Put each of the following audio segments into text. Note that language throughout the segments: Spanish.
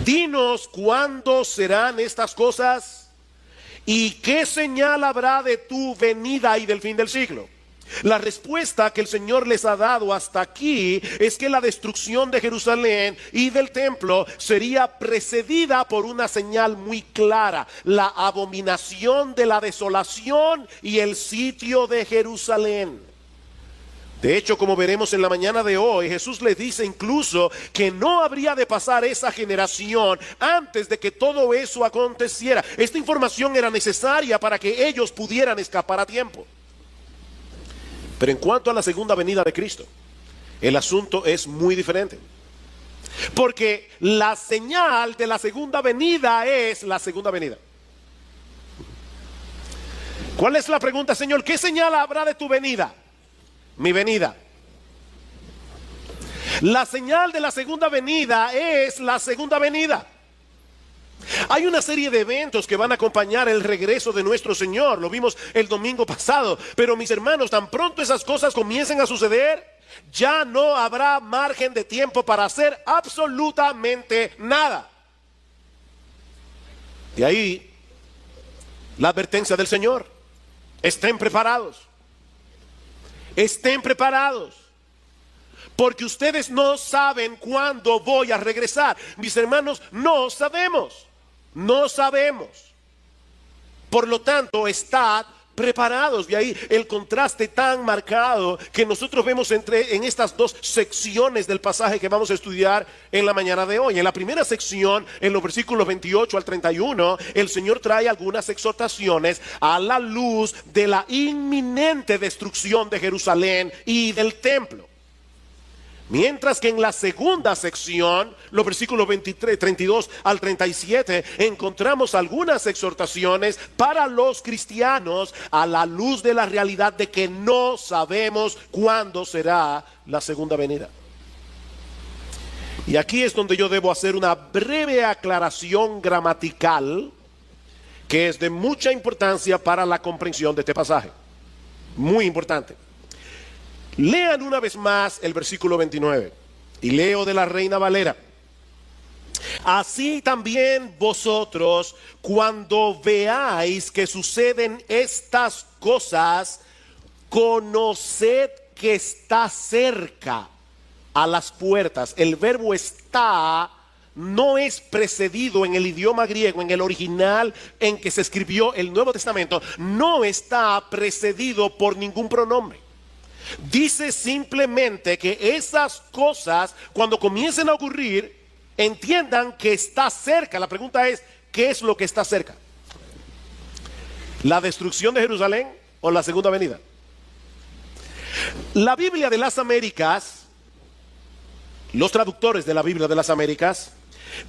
Dinos cuándo serán estas cosas y qué señal habrá de tu venida y del fin del siglo. La respuesta que el Señor les ha dado hasta aquí es que la destrucción de Jerusalén y del templo sería precedida por una señal muy clara: la abominación de la desolación y el sitio de Jerusalén. De hecho, como veremos en la mañana de hoy, Jesús les dice incluso que no habría de pasar esa generación antes de que todo eso aconteciera. Esta información era necesaria para que ellos pudieran escapar a tiempo. Pero en cuanto a la segunda venida de Cristo, el asunto es muy diferente. Porque la señal de la segunda venida es la segunda venida. ¿Cuál es la pregunta, Señor? ¿Qué señal habrá de tu venida? Mi venida. La señal de la segunda venida es la segunda venida. Hay una serie de eventos que van a acompañar el regreso de nuestro Señor. Lo vimos el domingo pasado. Pero mis hermanos, tan pronto esas cosas comiencen a suceder, ya no habrá margen de tiempo para hacer absolutamente nada. De ahí la advertencia del Señor: estén preparados. Estén preparados, porque ustedes no saben cuándo voy a regresar. Mis hermanos, no sabemos. No sabemos. Por lo tanto, estad preparados. De ahí el contraste tan marcado que nosotros vemos en estas dos secciones del pasaje que vamos a estudiar en la mañana de hoy. En la primera sección, en los versículos 28 al 31, el Señor trae algunas exhortaciones a la luz de la inminente destrucción de Jerusalén y del templo. Mientras que en la segunda sección, los versículos 32 al 37, encontramos algunas exhortaciones para los cristianos a la luz de la realidad de que no sabemos cuándo será la segunda venida. Y aquí es donde yo debo hacer una breve aclaración gramatical que es de mucha importancia para la comprensión de este pasaje. Muy importante. Lean una vez más el versículo 29 y leo de la Reina Valera. Así también vosotros, cuando veáis que suceden estas cosas, conoced que está cerca, a las puertas. El verbo está no es precedido en el idioma griego, en el original en que se escribió el Nuevo Testamento, no está precedido por ningún pronombre. Dice simplemente que esas cosas, cuando comiencen a ocurrir, entiendan que está cerca. La pregunta es, ¿qué es lo que está cerca? ¿La destrucción de Jerusalén o la segunda venida? La Biblia de las Américas, los traductores de la Biblia de las Américas,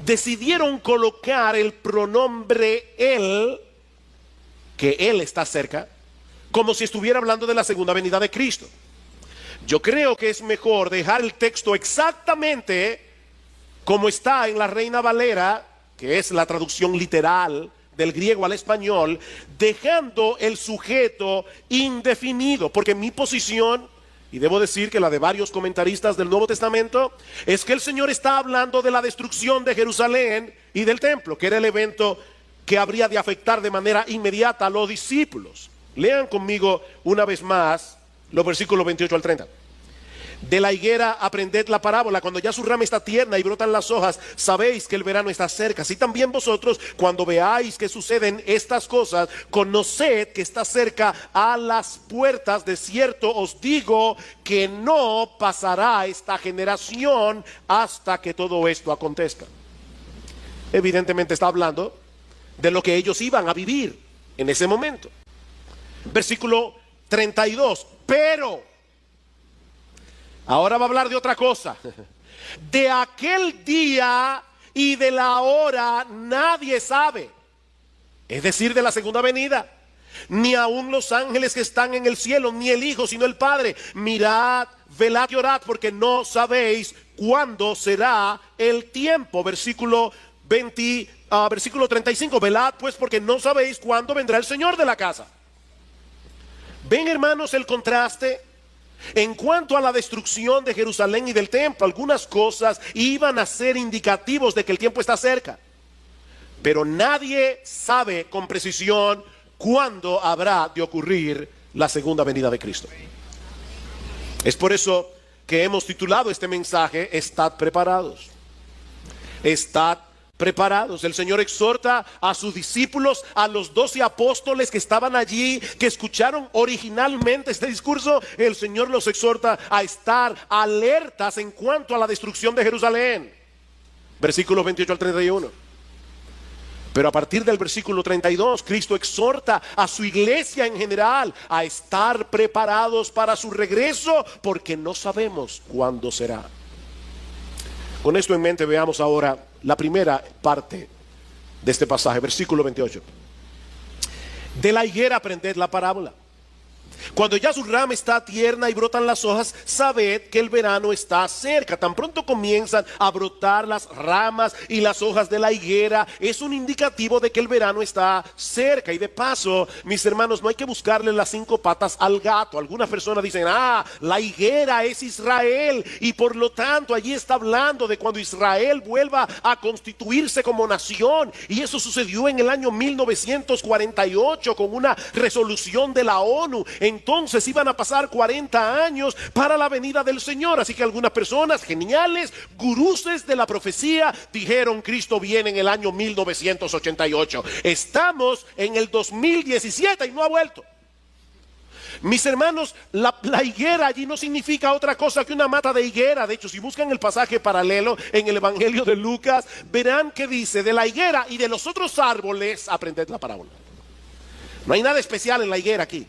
decidieron colocar el pronombre él, que él está cerca, como si estuviera hablando de la segunda venida de Cristo. Yo creo que es mejor dejar el texto exactamente como está en la Reina Valera, que es la traducción literal del griego al español, dejando el sujeto indefinido, porque mi posición, y debo decir que la de varios comentaristas del Nuevo Testamento, es que el Señor está hablando de la destrucción de Jerusalén y del templo, que era el evento que habría de afectar de manera inmediata a los discípulos. Lean conmigo una vez más los versículos 28 al 30. De la higuera aprended la parábola: cuando ya su rama está tierna y brotan las hojas, sabéis que el verano está cerca. Así también vosotros, cuando veáis que suceden estas cosas, conoced que está cerca a las puertas. De cierto os digo que no pasará esta generación hasta que todo esto acontezca. Evidentemente está hablando de lo que ellos iban a vivir en ese momento. Versículo 32. Pero ahora va a hablar de otra cosa. De aquel día y de la hora nadie sabe. Es decir, de la segunda venida. Ni aun los ángeles que están en el cielo, ni el Hijo, sino el Padre. Mirad, velad y orad, porque no sabéis cuándo será el tiempo. Versículo 35. Velad pues, porque no sabéis cuándo vendrá el Señor de la casa. ¿Ven, hermanos, el contraste? En cuanto a la destrucción de Jerusalén y del templo, algunas cosas iban a ser indicativos de que el tiempo está cerca. Pero nadie sabe con precisión cuándo habrá de ocurrir la segunda venida de Cristo. Es por eso que hemos titulado este mensaje, Estad preparados. Estad preparados. El Señor exhorta a sus discípulos, a los 12 apóstoles que estaban allí, que escucharon originalmente este discurso. El Señor los exhorta a estar alertas en cuanto a la destrucción de Jerusalén. Versículos 28 al 31. Pero a partir del versículo 32, Cristo exhorta a su iglesia en general a estar preparados para su regreso, porque no sabemos cuándo será. Con esto en mente, veamos ahora la primera parte de este pasaje, versículo 28. De la higuera aprended la parábola. Cuando ya su rama está tierna y brotan las hojas, sabed que el verano está cerca. Tan pronto comienzan a brotar las ramas y las hojas de la higuera, es un indicativo de que el verano está cerca. Y de paso, mis hermanos, no hay que buscarle las 5 patas al gato. Algunas personas dicen, la higuera es Israel, y por lo tanto allí está hablando de cuando Israel vuelva a constituirse como nación. Y eso sucedió en el año 1948 con una resolución de la ONU. Entonces iban a pasar 40 años para la venida del Señor. Así que algunas personas geniales, guruses de la profecía, dijeron: Cristo viene en el año 1988. Estamos en el 2017 y no ha vuelto. Mis hermanos, la higuera allí no significa otra cosa que una mata de higuera. De hecho, si buscan el pasaje paralelo en el Evangelio de Lucas, verán que dice: de la higuera y de los otros árboles aprended la parábola. No hay nada especial en la higuera aquí.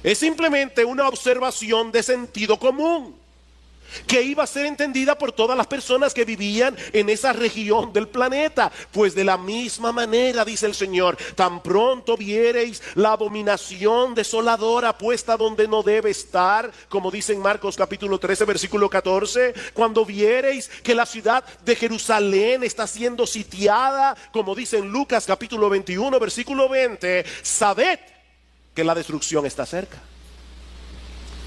Es simplemente una observación de sentido común que iba a ser entendida por todas las personas que vivían en esa región del planeta. Pues de la misma manera, dice el Señor, tan pronto viereis la abominación desoladora puesta donde no debe estar, como dice en Marcos capítulo 13 versículo 14, cuando viereis que la ciudad de Jerusalén está siendo sitiada, como dice en Lucas capítulo 21 versículo 20, sabed que la destrucción está cerca.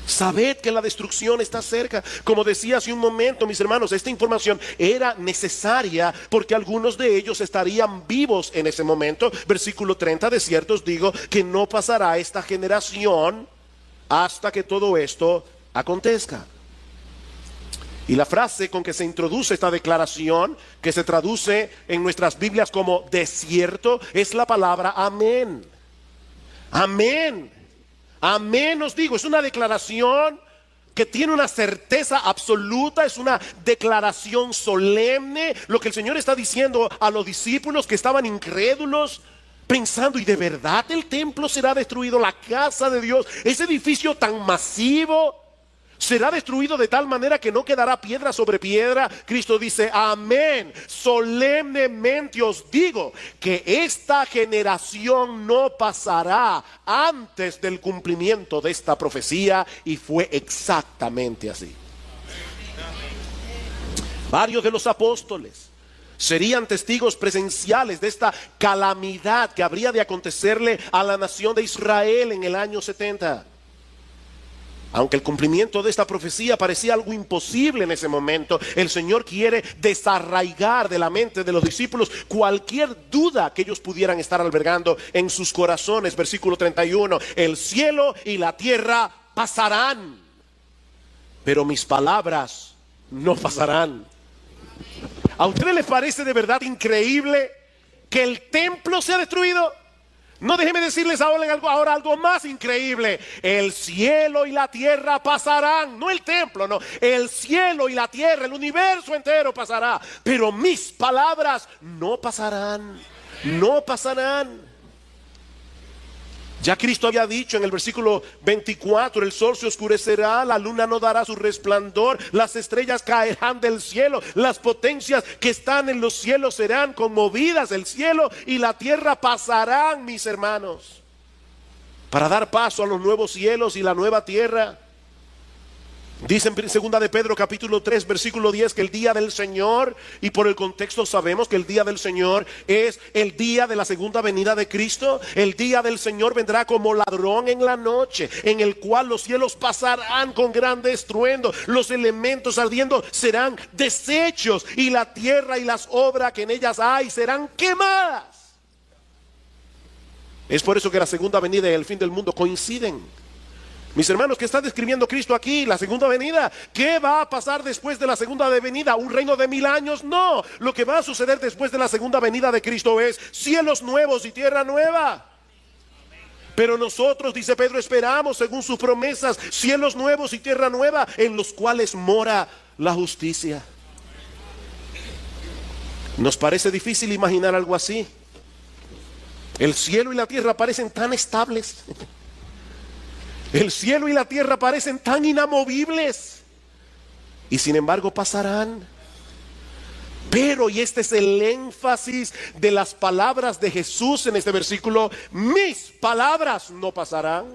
Sabed que la destrucción está cerca. Como decía hace un momento, mis hermanos, esta información era necesaria porque algunos de ellos estarían vivos en ese momento. Versículo 30, de cierto os digo que no pasará esta generación hasta que todo esto acontezca. Y la frase con que se introduce esta declaración, que se traduce en nuestras Biblias como desierto, es la palabra amén. Amén. Amén, os digo, es una declaración que tiene una certeza absoluta, es una declaración solemne. Lo que el Señor está diciendo a los discípulos que estaban incrédulos, pensando: ¿y de verdad el templo será destruido? La casa de Dios, ese edificio tan masivo, será destruido de tal manera que no quedará piedra sobre piedra. Cristo dice: amén, solemnemente os digo que esta generación no pasará antes del cumplimiento de esta profecía. Y fue exactamente así. Varios de los apóstoles serían testigos presenciales de esta calamidad que habría de acontecerle a la nación de Israel en el año 70. Aunque el cumplimiento de esta profecía parecía algo imposible en ese momento, el Señor quiere desarraigar de la mente de los discípulos cualquier duda que ellos pudieran estar albergando en sus corazones. Versículo 31, el cielo y la tierra pasarán, pero mis palabras no pasarán. ¿A ustedes les parece de verdad increíble que el templo sea destruido? No, déjenme decirles ahora algo más increíble. El cielo y la tierra pasarán. No el templo, no. El cielo y la tierra, el universo entero pasará. Pero mis palabras no pasarán. No pasarán. Ya Cristo había dicho en el versículo 24: el sol se oscurecerá, la luna no dará su resplandor, las estrellas caerán del cielo, las potencias que están en los cielos serán conmovidas, el cielo y la tierra pasarán, mis hermanos, para dar paso a los nuevos cielos y la nueva tierra. Dice en segunda de Pedro capítulo 3 versículo 10 que el día del Señor, y por el contexto sabemos que el día del Señor es el día de la segunda venida de Cristo. El día del Señor vendrá como ladrón en la noche, en el cual los cielos pasarán con grande estruendo, los elementos ardiendo serán deshechos, y la tierra y las obras que en ellas hay serán quemadas. Es por eso que la segunda venida y el fin del mundo coinciden. Mis hermanos, ¿qué está describiendo Cristo aquí? La segunda venida. ¿Qué va a pasar después de la segunda venida? ¿Un reino de 1000 años? No. Lo que va a suceder después de la segunda venida de Cristo es cielos nuevos y tierra nueva. Pero nosotros, dice Pedro, esperamos según sus promesas cielos nuevos y tierra nueva, en los cuales mora la justicia. ¿Nos parece difícil imaginar algo así? El cielo y la tierra parecen tan estables. El cielo y la tierra parecen tan inamovibles, y sin embargo pasarán. Pero, y este es el énfasis de las palabras de Jesús en este versículo, mis palabras no pasarán.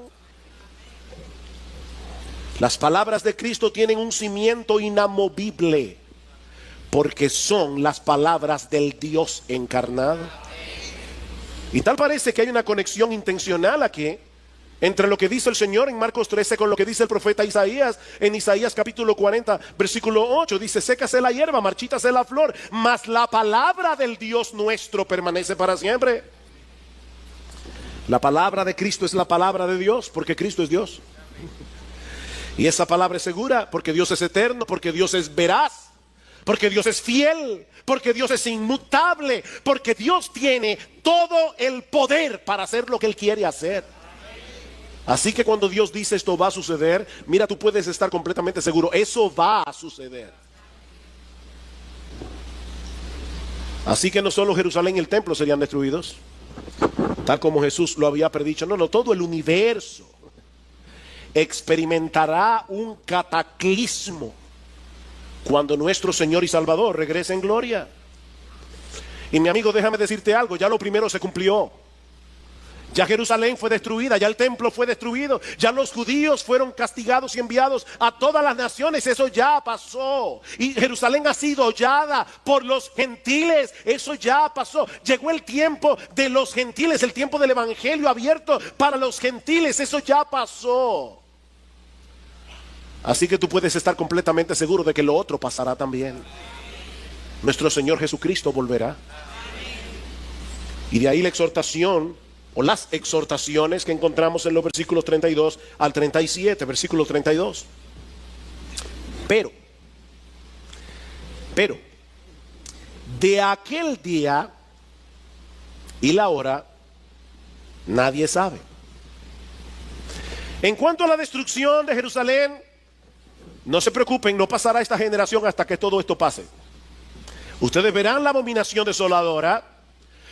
Las palabras de Cristo tienen un cimiento inamovible, porque son las palabras del Dios encarnado. Y tal parece que hay una conexión intencional aquí entre lo que dice el Señor en Marcos 13 con lo que dice el profeta Isaías en Isaías capítulo 40 versículo 8. Dice: sécase la hierba, marchítase la flor, mas la palabra del Dios nuestro permanece para siempre. La palabra de Cristo es la palabra de Dios, porque Cristo es Dios. Y esa palabra es segura, porque Dios es eterno, porque Dios es veraz, porque Dios es fiel, porque Dios es inmutable, porque Dios tiene todo el poder para hacer lo que Él quiere hacer. Así que cuando Dios dice esto va a suceder, mira, tú puedes estar completamente seguro, eso va a suceder. Así que no solo Jerusalén y el templo serían destruidos, tal como Jesús lo había predicho. No, todo el universo experimentará un cataclismo cuando nuestro Señor y Salvador regrese en gloria. Y mi amigo, déjame decirte algo, ya lo primero se cumplió. Ya Jerusalén fue destruida, ya el templo fue destruido, ya los judíos fueron castigados y enviados a todas las naciones, eso ya pasó. Y Jerusalén ha sido hollada por los gentiles, eso ya pasó. Llegó el tiempo de los gentiles, el tiempo del evangelio abierto para los gentiles, eso ya pasó. Así que tú puedes estar completamente seguro de que lo otro pasará también. Nuestro Señor Jesucristo volverá. Y de ahí la exhortación, o las exhortaciones que encontramos en los versículos 32 al 37, versículo 32. Pero, de aquel día y la hora, nadie sabe. En cuanto a la destrucción de Jerusalén, no se preocupen, no pasará esta generación hasta que todo esto pase. Ustedes verán la abominación desoladora.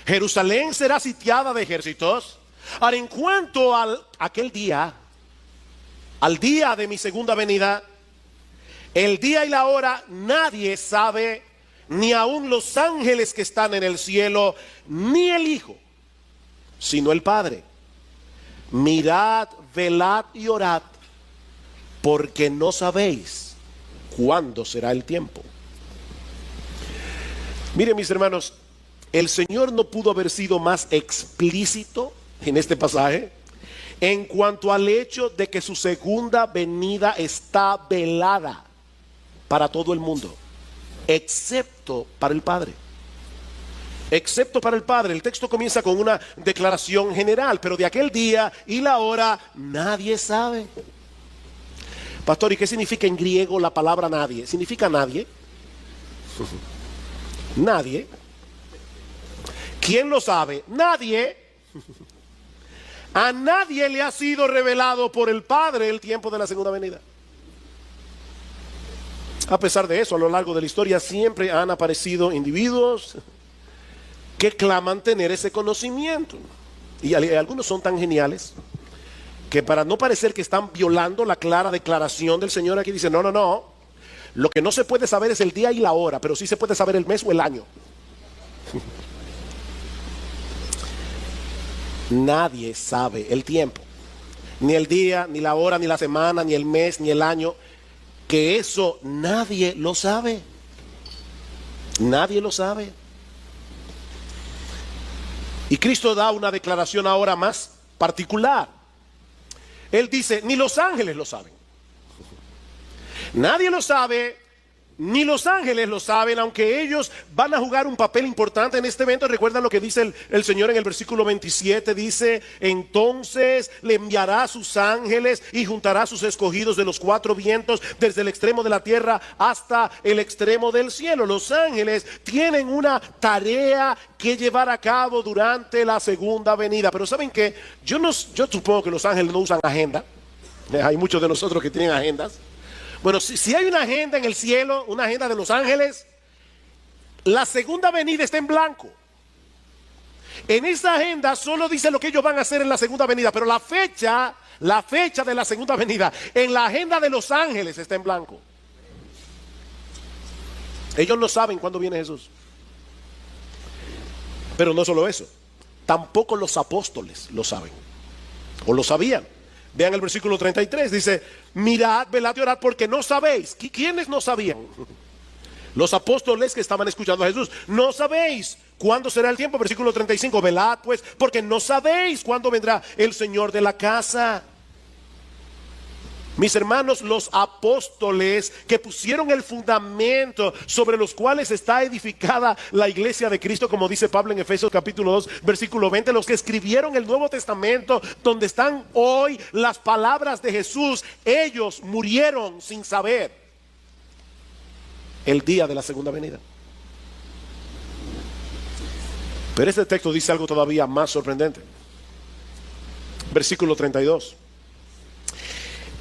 Jerusalén será sitiada de ejércitos. Ahora, en cuanto a aquel día, al día de mi segunda venida, el día y la hora nadie sabe, ni aun los ángeles que están en el cielo, ni el Hijo, sino el Padre. Mirad, velad y orad, porque no sabéis cuándo será el tiempo. Miren, mis hermanos, el Señor no pudo haber sido más explícito en este pasaje en cuanto al hecho de que su segunda venida está velada para todo el mundo, excepto para el Padre. Excepto para el Padre. El texto comienza con una declaración general, pero de aquel día y la hora nadie sabe. Pastor, ¿y qué significa en griego la palabra nadie? ¿Significa nadie? Nadie. ¿Quién lo sabe? Nadie. A nadie le ha sido revelado por el Padre el tiempo de la segunda venida. A pesar de eso, a lo largo de la historia siempre han aparecido individuos que claman tener ese conocimiento. Y algunos son tan geniales que, para no parecer que están violando la clara declaración del Señor, aquí dice: no. Lo que no se puede saber es el día y la hora, pero sí se puede saber el mes o el año. Nadie sabe el tiempo, ni el día, ni la hora, ni la semana, ni el mes, ni el año. que eso nadie lo sabe. Nadie lo sabe. Y Cristo da una declaración ahora más particular. Él dice, ni los ángeles lo saben. Nadie lo sabe, ni los ángeles lo saben, aunque ellos van a jugar un papel importante en este evento. Recuerdan lo que dice el Señor en el versículo 27, dice, entonces le enviará a sus ángeles y juntará a sus escogidos de los cuatro vientos, desde el extremo de la tierra hasta el extremo del cielo. Los ángeles tienen una tarea que llevar a cabo durante la segunda venida. Pero ¿saben qué? Yo supongo que los ángeles no usan agenda. Hay muchos de nosotros que tienen agendas. Bueno, si hay una agenda en el cielo, una agenda de los ángeles, la segunda venida está en blanco. En esa agenda solo dice lo que ellos van a hacer en la segunda venida, pero la fecha de la segunda venida en la agenda de los ángeles está en blanco. Ellos no saben cuándo viene Jesús. Pero no solo eso, tampoco los apóstoles lo saben, o lo sabían. Vean el versículo 33, dice, mirad, velad y orad porque no sabéis. ¿Quiénes no sabían? Los apóstoles que estaban escuchando a Jesús. No sabéis cuándo será el tiempo. Versículo 35, velad pues porque no sabéis cuándo vendrá el Señor de la casa. Mis hermanos, los apóstoles que pusieron el fundamento sobre los cuales está edificada la iglesia de Cristo, como dice Pablo en Efesios capítulo 2, versículo 20, los que escribieron el Nuevo Testamento, donde están hoy las palabras de Jesús, ellos murieron sin saber el día de la segunda venida. Pero este texto dice algo todavía más sorprendente. Versículo 32.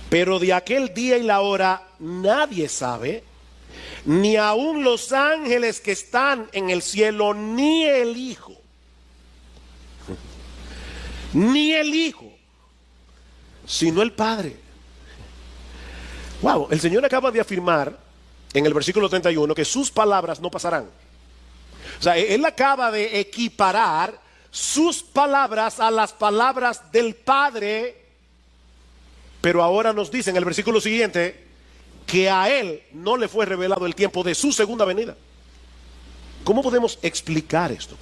Pero de aquel día y la hora nadie sabe, ni aun los ángeles que están en el cielo, ni el Hijo. Ni el Hijo, sino el Padre. Wow, el Señor acaba de afirmar en el versículo 31 que sus palabras no pasarán. O sea, Él acaba de equiparar sus palabras a las palabras del Padre. Pero ahora nos dice en el versículo siguiente que a Él no le fue revelado el tiempo de su segunda venida. ¿Cómo podemos explicar esto?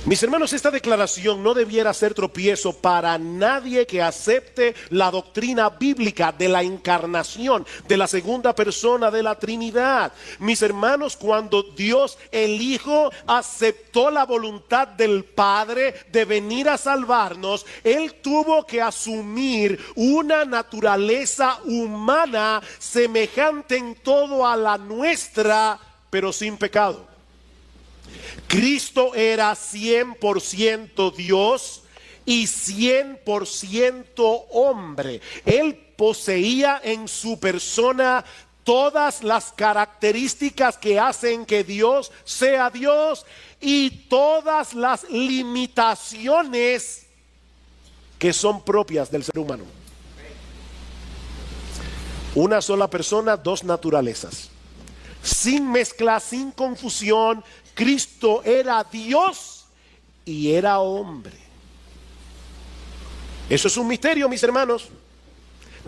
Mis hermanos, esta declaración no debiera ser tropiezo para nadie que acepte la doctrina bíblica de la encarnación, de la segunda persona de la Trinidad. Mis hermanos, cuando Dios el Hijo aceptó la voluntad del Padre de venir a salvarnos, Él tuvo que asumir una naturaleza humana semejante en todo a la nuestra, pero sin pecado. Cristo era 100% Dios y 100% hombre. Él poseía en su persona todas las características que hacen que Dios sea Dios y todas las limitaciones que son propias del ser humano. Una sola persona, dos naturalezas. Sin mezcla, sin confusión. Cristo era Dios y era hombre. Eso es un misterio, mis hermanos.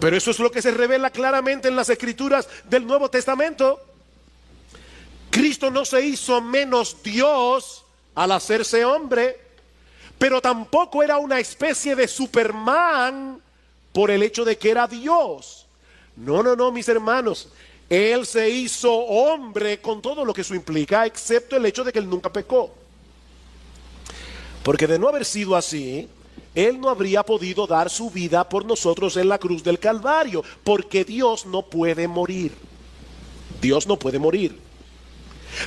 Pero eso es lo que se revela claramente en las escrituras del Nuevo Testamento. Cristo no se hizo menos Dios al hacerse hombre, pero tampoco era una especie de Superman por el hecho de que era Dios. No, mis hermanos. Él se hizo hombre con todo lo que eso implica, excepto el hecho de que Él nunca pecó. Porque de no haber sido así, Él no habría podido dar su vida por nosotros en la cruz del Calvario, porque Dios no puede morir. Dios no puede morir.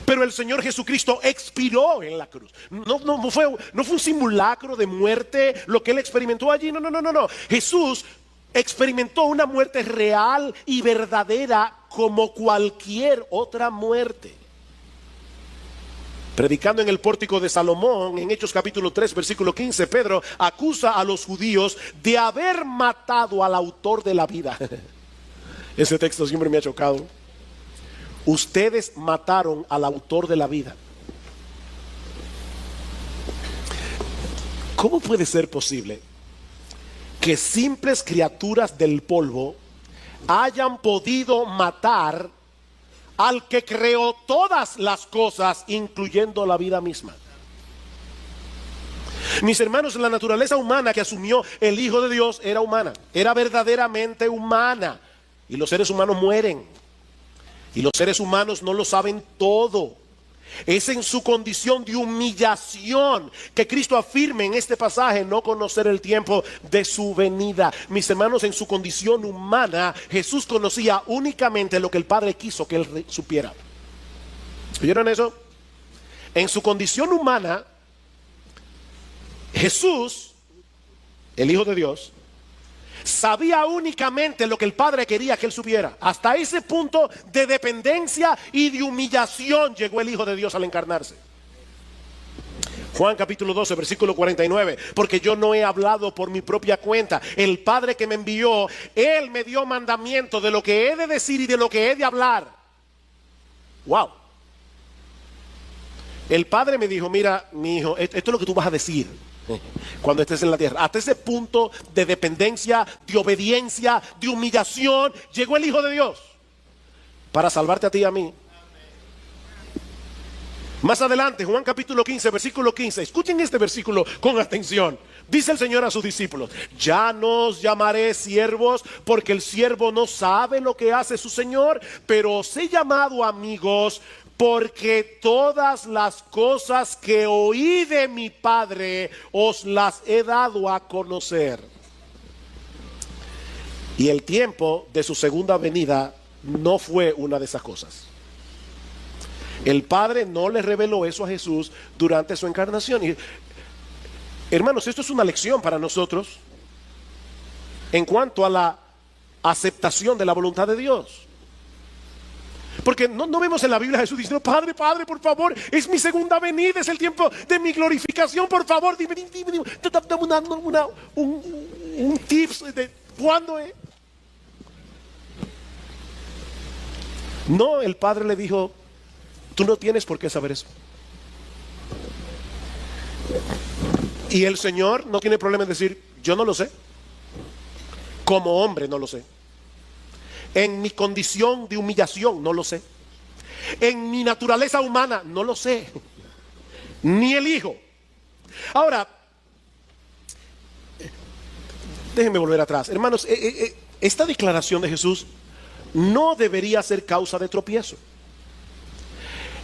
Pero el Señor Jesucristo expiró en la cruz. No fue un simulacro de muerte lo que Él experimentó allí. No. Jesús experimentó una muerte real y verdadera como cualquier otra muerte. Predicando en el pórtico de Salomón, en Hechos capítulo 3, versículo 15, Pedro acusa a los judíos de haber matado al autor de la vida. Ese texto siempre me ha chocado. Ustedes mataron al autor de la vida. ¿Cómo puede ser posible que simples criaturas del polvo hayan podido matar al que creó todas las cosas, incluyendo la vida misma. Mis hermanos, la naturaleza humana que asumió el Hijo de Dios era humana, era verdaderamente humana. Y los seres humanos mueren. Y los seres humanos no lo saben todo. Es en su condición de humillación que Cristo afirma en este pasaje no conocer el tiempo de su venida. Mis hermanos, en su condición humana, Jesús conocía únicamente lo que el Padre quiso que él supiera. ¿Oyeron eso? En su condición humana, Jesús, el Hijo de Dios, sabía únicamente lo que el Padre quería que él supiera. Hasta ese punto de dependencia y de humillación llegó el Hijo de Dios al encarnarse. Juan capítulo 12, versículo 49. Porque yo no he hablado por mi propia cuenta. El Padre que me envió, Él me dio mandamiento de lo que he de decir y de lo que he de hablar. Wow. El Padre me dijo, mira, mi hijo, esto es lo que tú vas a decir cuando estés en la tierra. Hasta ese punto de dependencia, de obediencia, de humillación, llegó el Hijo de Dios para salvarte a ti y a mí. Más adelante, Juan capítulo 15, versículo 15. Escuchen este versículo con atención. Dice el Señor a sus discípulos: ya no os llamaré siervos, porque el siervo no sabe lo que hace su Señor, pero os he llamado amigos, porque todas las cosas que oí de mi Padre os las he dado a conocer. Y el tiempo de su segunda venida no fue una de esas cosas. El Padre no le reveló eso a Jesús durante su encarnación. Y, hermanos, esto es una lección para nosotros en cuanto a la aceptación de la voluntad de Dios. Porque no vemos en la Biblia a Jesús diciendo: Padre, Padre, por favor, es mi segunda venida, es el tiempo de mi glorificación, por favor, dime un tips de cuándo es. No, el Padre le dijo: tú no tienes por qué saber eso. Y el Señor no tiene problema en decir: yo no lo sé. Como hombre no lo sé. En mi condición de humillación no lo sé. En mi naturaleza humana no lo sé. Ni el Hijo. Ahora, déjenme volver atrás. Hermanos, esta declaración de Jesús no debería ser causa de tropiezo.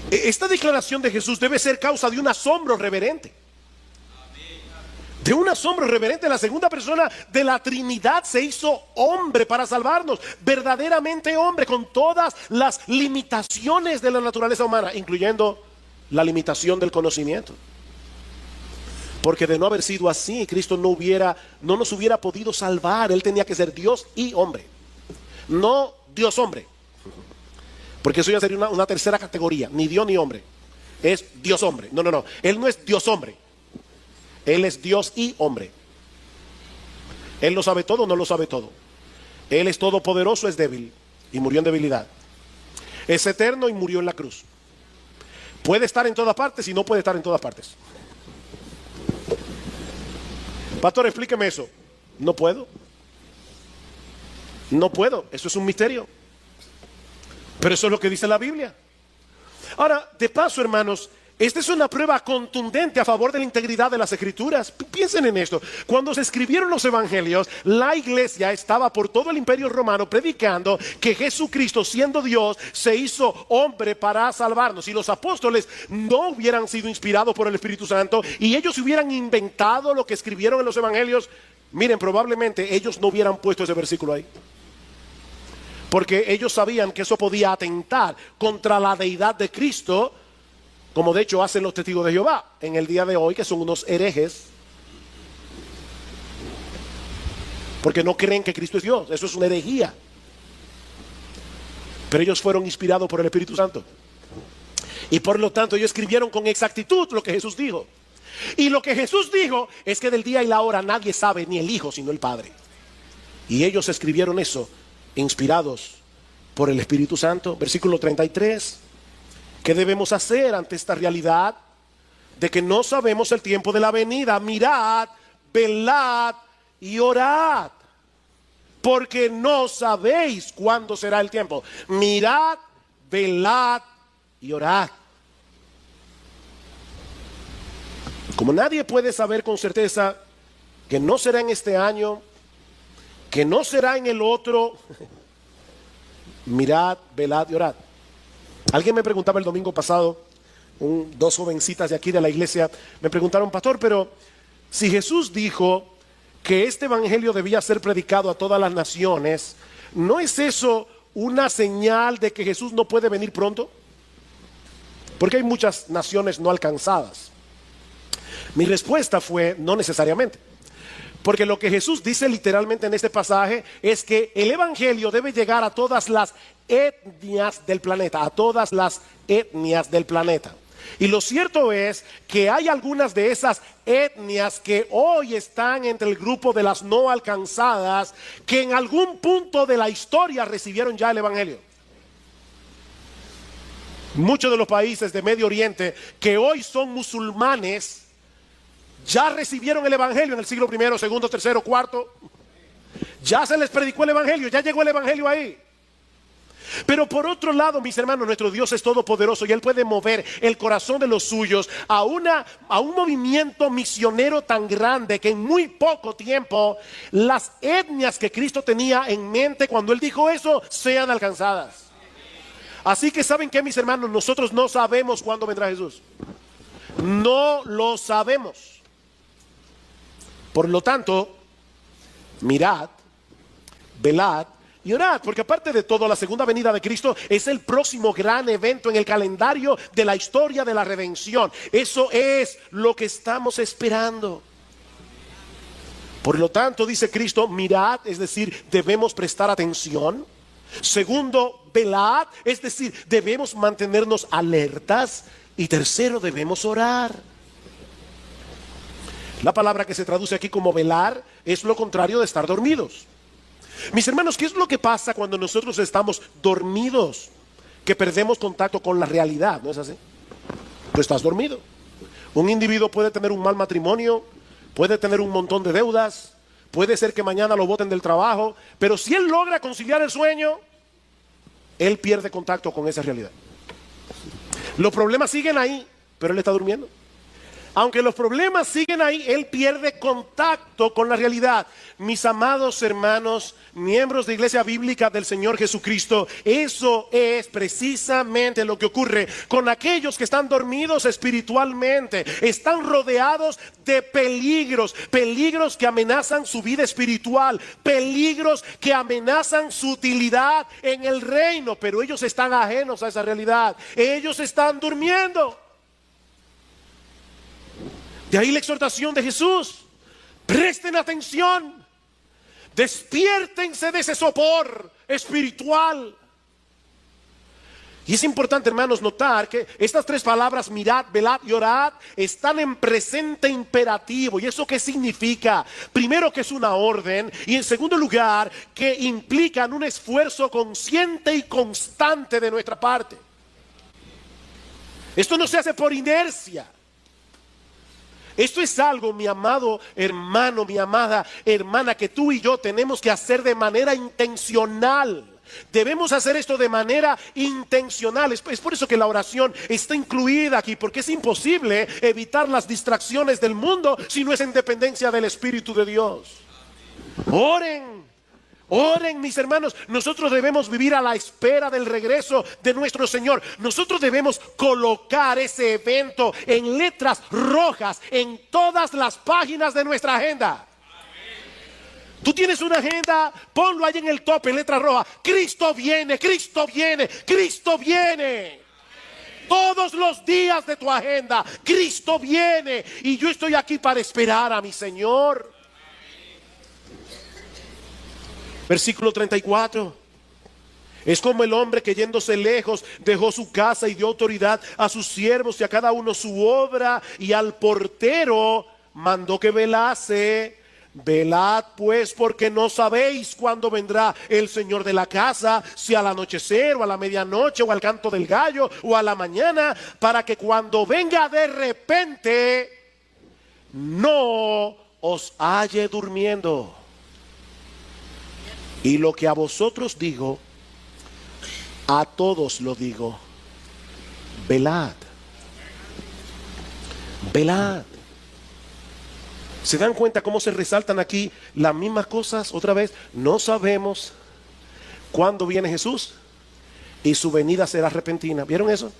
Esta declaración de Jesús debe ser causa de un asombro reverente. De un asombro reverente. La segunda persona de la Trinidad se hizo hombre para salvarnos. Verdaderamente hombre, con todas las limitaciones de la naturaleza humana, incluyendo la limitación del conocimiento. Porque de no haber sido así, Cristo no nos hubiera podido salvar. Él tenía que ser Dios y hombre. No Dios hombre. Porque eso ya sería una tercera categoría. Ni Dios ni hombre. Es Dios hombre. No. Él no es Dios hombre. Él es Dios y hombre. Él lo sabe todo, no lo sabe todo. Él es todopoderoso, es débil y murió en debilidad. Es eterno y murió en la cruz. Puede estar en todas partes y no puede estar en todas partes. Pastor, explíqueme eso. No puedo. No puedo. Eso es un misterio. Pero eso es lo que dice la Biblia. Ahora, de paso, hermanos, esta es una prueba contundente a favor de la integridad de las Escrituras. Piensen en esto. Cuando se escribieron los evangelios, la iglesia estaba por todo el imperio romano predicando que Jesucristo, siendo Dios, se hizo hombre para salvarnos. Si los apóstoles no hubieran sido inspirados por el Espíritu Santo y ellos hubieran inventado lo que escribieron en los evangelios, miren, probablemente ellos no hubieran puesto ese versículo ahí. Porque ellos sabían que eso podía atentar contra la deidad de Cristo, como de hecho hacen los testigos de Jehová en el día de hoy, que son unos herejes, porque no creen que Cristo es Dios. Eso es una herejía. Pero ellos fueron inspirados por el Espíritu Santo y por lo tanto ellos escribieron con exactitud lo que Jesús dijo. Y lo que Jesús dijo es que del día y la hora nadie sabe, ni el Hijo sino el Padre. Y ellos escribieron eso inspirados por el Espíritu Santo. Versículo 33. ¿Qué debemos hacer ante esta realidad de que no sabemos el tiempo de la venida? Mirad, velad y orad. porque no sabéis cuándo será el tiempo. Mirad, velad y orad. Como nadie puede saber con certeza que no será en este año, que no será en el otro, mirad, velad y orad. Alguien me preguntaba el domingo pasado, dos jovencitas de aquí de la iglesia, me preguntaron: pastor, pero si Jesús dijo que este evangelio debía ser predicado a todas las naciones, ¿no es eso una señal de que Jesús no puede venir pronto? Porque hay muchas naciones no alcanzadas. Mi respuesta fue: no necesariamente. Porque lo que Jesús dice literalmente en este pasaje es que el evangelio debe llegar a todas las etnias del planeta, a todas las etnias del planeta. Y lo cierto es que hay algunas de esas etnias que hoy están entre el grupo de las no alcanzadas, que en algún punto de la historia recibieron ya el evangelio. Muchos de los países de Medio Oriente que hoy son musulmanes ya recibieron el evangelio en el siglo I, segundo, tercero, cuarto. Ya se les predicó el evangelio, ya llegó el evangelio ahí. Pero por otro lado, mis hermanos, nuestro Dios es todopoderoso y Él puede mover el corazón de los suyos a un movimiento misionero tan grande que en muy poco tiempo las etnias que Cristo tenía en mente cuando Él dijo eso sean alcanzadas. Así que ¿saben qué, mis hermanos? Nosotros no sabemos cuándo vendrá Jesús. No lo sabemos. Por lo tanto, mirad, velad y orad, porque aparte de todo, la segunda venida de Cristo es el próximo gran evento en el calendario de la historia de la redención. Eso es lo que estamos esperando. Por lo tanto, dice Cristo, mirad, es decir, debemos prestar atención. Segundo, velad, es decir, debemos mantenernos alertas. Y tercero, debemos orar. La palabra que se traduce aquí como velar es lo contrario de estar dormidos. Mis hermanos, ¿qué es lo que pasa cuando nosotros estamos dormidos? Que perdemos contacto con la realidad, ¿no es así? Tú estás dormido. Un individuo puede tener un mal matrimonio, puede tener un montón de deudas, puede ser que mañana lo boten del trabajo, pero si él logra conciliar el sueño, él pierde contacto con esa realidad. Los problemas siguen ahí, pero él está durmiendo. Aunque los problemas siguen ahí, él pierde contacto con la realidad. Mis amados hermanos, miembros de Iglesia Bíblica del Señor Jesucristo, eso es precisamente lo que ocurre con aquellos que están dormidos espiritualmente. Están rodeados de peligros, peligros que amenazan su vida espiritual, peligros que amenazan su utilidad en el reino, pero ellos están ajenos a esa realidad. Ellos están durmiendo. De ahí la exhortación de Jesús: presten atención, despiértense de ese sopor espiritual. Y es importante, hermanos, notar que estas tres palabras, mirad, velad y orad, están en presente imperativo. ¿Y eso qué significa? Primero, que es una orden, y en segundo lugar, que implican un esfuerzo consciente y constante de nuestra parte. Esto no se hace por inercia. Esto es algo, mi amado hermano, mi amada hermana, que tú y yo tenemos que hacer de manera intencional. Debemos hacer esto de manera intencional. Es por eso que la oración está incluida aquí, porque es imposible evitar las distracciones del mundo si no es en dependencia del Espíritu de Dios. Oren. Oren, mis hermanos. Nosotros debemos vivir a la espera del regreso de nuestro Señor. Nosotros debemos colocar ese evento en letras rojas en todas las páginas de nuestra agenda. Tú tienes una agenda, ponlo ahí en el tope, en letra roja: Cristo viene, Cristo viene, Cristo viene. Todos los días de tu agenda, Cristo viene. Y yo estoy aquí para esperar a mi Señor. Versículo 34. Es como el hombre que, yéndose lejos, dejó su casa y dio autoridad a sus siervos y a cada uno su obra, y al portero mandó que velase. Velad pues, porque no sabéis cuándo vendrá el Señor de la casa, si al anochecer o a la medianoche o al canto del gallo o a la mañana, para que cuando venga de repente no os halle durmiendo. Y lo que a vosotros digo, a todos lo digo, velad, velad. ¿Se dan cuenta cómo se resaltan aquí las mismas cosas? Otra vez, no sabemos cuándo viene Jesús y su venida será repentina. ¿Vieron eso?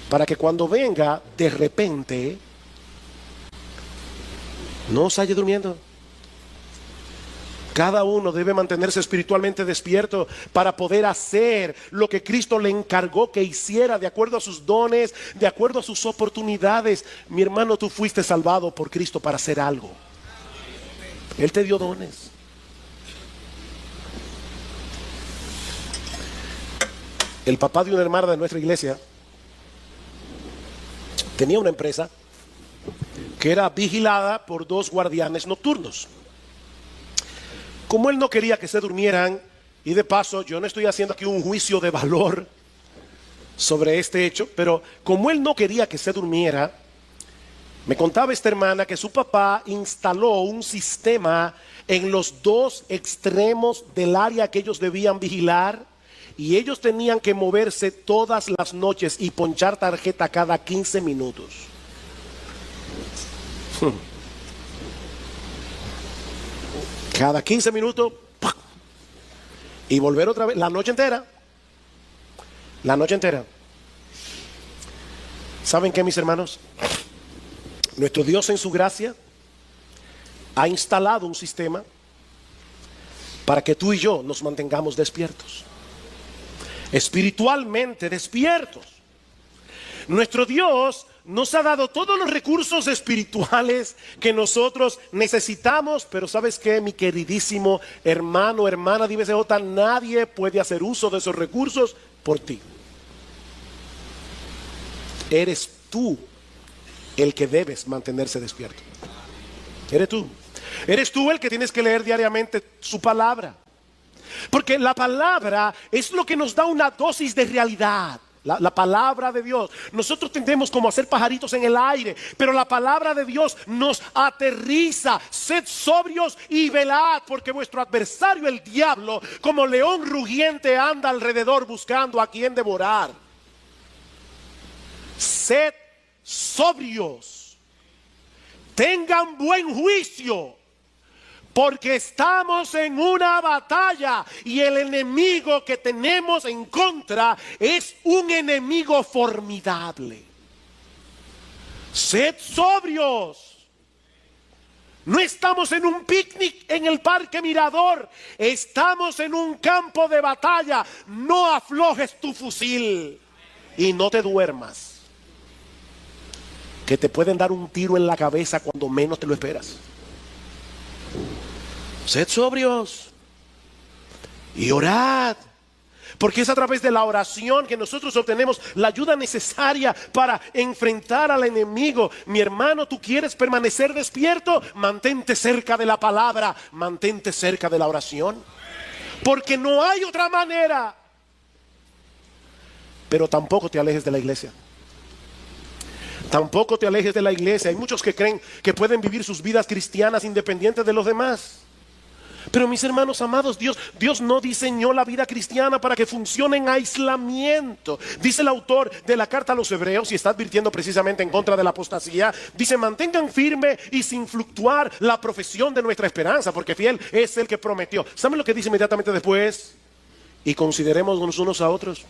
Para que cuando venga de repente, no os halle durmiendo. Cada uno debe mantenerse espiritualmente despierto para poder hacer lo que Cristo le encargó que hiciera de acuerdo a sus dones, de acuerdo a sus oportunidades. Mi hermano, tú fuiste salvado por Cristo para hacer algo. Él te dio dones. El papá de una hermana de nuestra iglesia tenía una empresa que era vigilada por 2 guardianes nocturnos. Como él no quería que se durmieran, y de paso yo no estoy haciendo aquí un juicio de valor sobre este hecho, pero como él no quería que se durmiera, me contaba esta hermana que su papá instaló un sistema en los 2 extremos del área que ellos debían vigilar, y ellos tenían que moverse todas las noches y ponchar tarjeta cada 15 minutos. Cada 15 minutos, ¡pah! Y volver otra vez, la noche entera. La noche entera. ¿Saben qué, mis hermanos? Nuestro Dios en su gracia ha instalado un sistema para que tú y yo nos mantengamos despiertos. Espiritualmente despiertos. Nuestro Dios nos ha dado todos los recursos espirituales que nosotros necesitamos, pero ¿sabes qué, mi queridísimo hermano, hermana de IBCJ? Nadie puede hacer uso de esos recursos por ti. Eres tú el que debes mantenerse despierto. Eres tú. Eres tú el que tienes que leer diariamente su palabra. Porque la palabra es lo que nos da una dosis de realidad. La palabra de Dios. Nosotros tendemos como a ser pajaritos en el aire, pero la palabra de Dios nos aterriza. Sed sobrios y velad, porque vuestro adversario el diablo, como león rugiente, anda alrededor buscando a quien devorar. Sed sobrios, tengan buen juicio, porque estamos en una batalla y el enemigo que tenemos en contra es un enemigo formidable. Sed sobrios. No estamos en un picnic en el Parque Mirador, estamos en un campo de batalla. No aflojes tu fusil y no te duermas, que te pueden dar un tiro en la cabeza cuando menos te lo esperas. Sed sobrios y orad, porque es a través de la oración que nosotros obtenemos la ayuda necesaria para enfrentar al enemigo. Mi hermano, ¿tú quieres permanecer despierto? Mantente cerca de la palabra, mantente cerca de la oración, porque no hay otra manera. Pero tampoco te alejes de la iglesia. Tampoco te alejes de la iglesia. Hay muchos que creen que pueden vivir sus vidas cristianas independientes de los demás. Pero mis hermanos amados, Dios no diseñó la vida cristiana para que funcione en aislamiento. Dice el autor de la carta a los Hebreos, y está advirtiendo precisamente en contra de la apostasía, dice: mantengan firme y sin fluctuar la profesión de nuestra esperanza, porque fiel es el que prometió. ¿Saben lo que dice inmediatamente después? Y consideremos unos a otros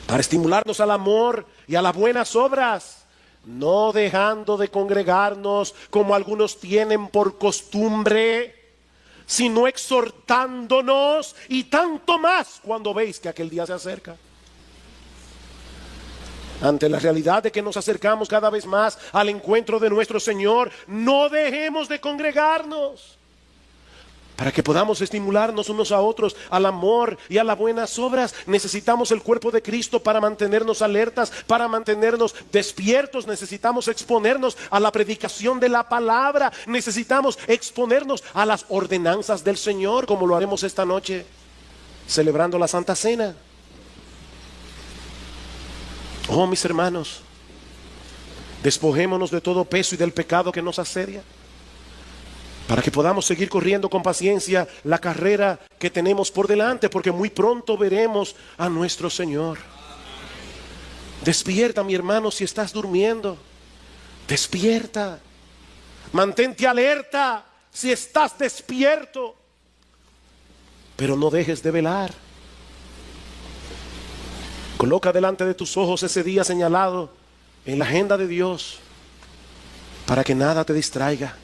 para estimularnos al amor y a las buenas obras, no dejando de congregarnos como algunos tienen por costumbre, sino exhortándonos, y tanto más cuando veis que aquel día se acerca. Ante la realidad de que nos acercamos cada vez más al encuentro de nuestro Señor, no dejemos de congregarnos, para que podamos estimularnos unos a otros al amor y a las buenas obras. Necesitamos el cuerpo de Cristo para mantenernos alertas, para mantenernos despiertos. Necesitamos exponernos a la predicación de la palabra. Necesitamos exponernos a las ordenanzas del Señor, como lo haremos esta noche, celebrando la Santa Cena. Oh, mis hermanos, despojémonos de todo peso y del pecado que nos asedia. para que podamos seguir corriendo con paciencia la carrera que tenemos por delante, porque muy pronto veremos a nuestro Señor. Despierta, mi hermano, si estás durmiendo. Despierta. Mantente alerta si estás despierto, pero no dejes de velar. Coloca delante de tus ojos ese día señalado en la agenda de Dios, para que nada te distraiga.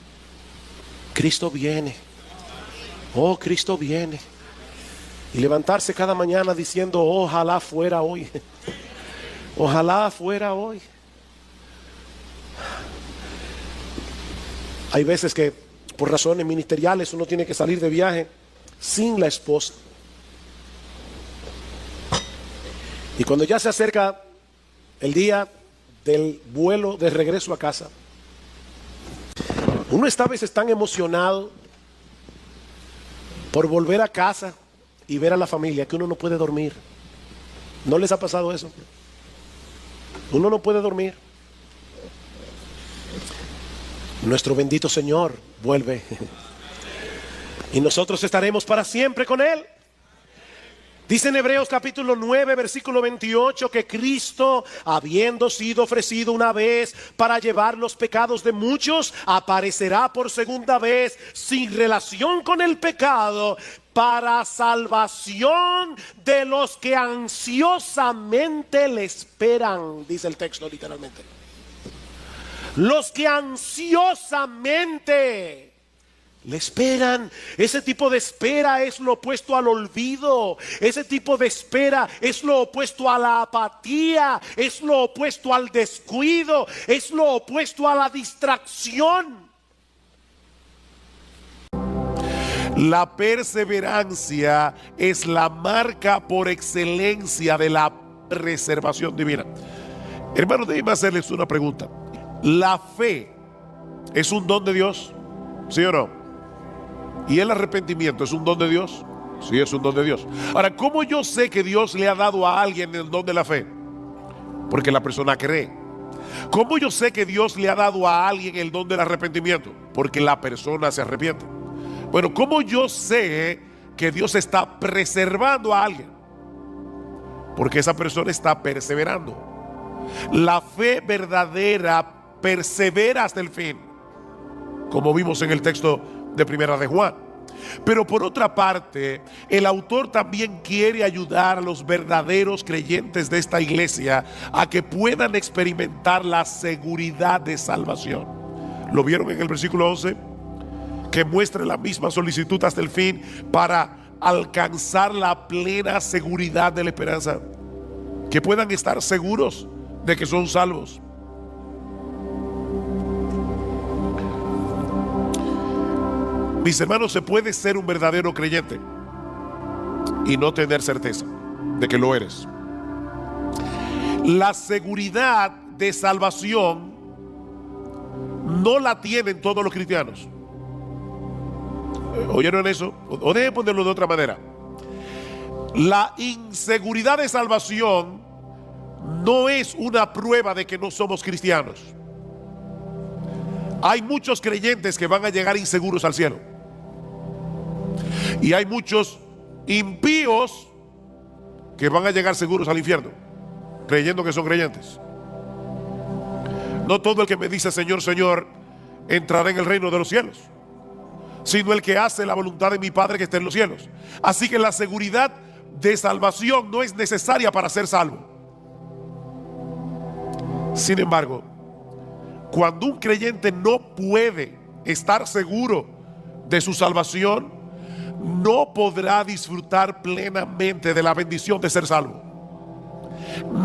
Cristo viene. Oh, Cristo viene. Y levantarse cada mañana diciendo: ojalá fuera hoy. Ojalá fuera hoy. Hay veces que por razones ministeriales uno tiene que salir de viaje sin la esposa. Y cuando ya se acerca el día del vuelo de regreso a casa, uno está a veces tan emocionado por volver a casa y ver a la familia que uno no puede dormir. ¿No les ha pasado eso? Uno no puede dormir. Nuestro bendito Señor vuelve y nosotros estaremos para siempre con Él. Dice en Hebreos capítulo 9 versículo 28 que Cristo, habiendo sido ofrecido una vez para llevar los pecados de muchos, aparecerá por segunda vez sin relación con el pecado, para salvación de los que ansiosamente le esperan, dice el texto literalmente. Los que ansiosamente le esperan. Ese tipo de espera es lo opuesto al olvido. Ese tipo de espera es lo opuesto a la apatía. Es lo opuesto al descuido. Es lo opuesto a la distracción. La perseverancia es la marca por excelencia de la preservación divina. Hermanos, déjenme hacerles una pregunta. ¿La fe es un don de Dios? ¿Sí o no? ¿Y el arrepentimiento es un don de Dios? Sí, es un don de Dios. Ahora, ¿cómo yo sé que Dios le ha dado a alguien el don de la fe? Porque la persona cree. ¿Cómo yo sé que Dios le ha dado a alguien el don del arrepentimiento? Porque la persona se arrepiente. Bueno, ¿cómo yo sé que Dios está preservando a alguien? Porque esa persona está perseverando. La fe verdadera persevera hasta el fin, como vimos en el texto de Primera de Juan. Pero por otra parte, el autor también quiere ayudar a los verdaderos creyentes de esta iglesia a que puedan experimentar la seguridad de salvación. ¿Lo vieron en el versículo 11? Que muestre la misma solicitud hasta el fin para alcanzar la plena seguridad de la esperanza. Que puedan estar seguros de que son salvos. Mis hermanos, se puede ser un verdadero creyente y no tener certeza de que lo eres. La seguridad de salvación no la tienen todos los cristianos. ¿Oyeron eso? O dejen ponerlo de otra manera. La inseguridad de salvación no es una prueba de que no somos cristianos. Hay muchos creyentes que van a llegar inseguros al cielo. Y hay muchos impíos que van a llegar seguros al infierno, creyendo que son creyentes. No todo el que me dice Señor, Señor, entrará en el reino de los cielos, sino el que hace la voluntad de mi Padre que está en los cielos. Así que la seguridad de salvación no es necesaria para ser salvo. Sin embargo, cuando un creyente no puede estar seguro de su salvación, no podrá disfrutar plenamente de la bendición de ser salvo,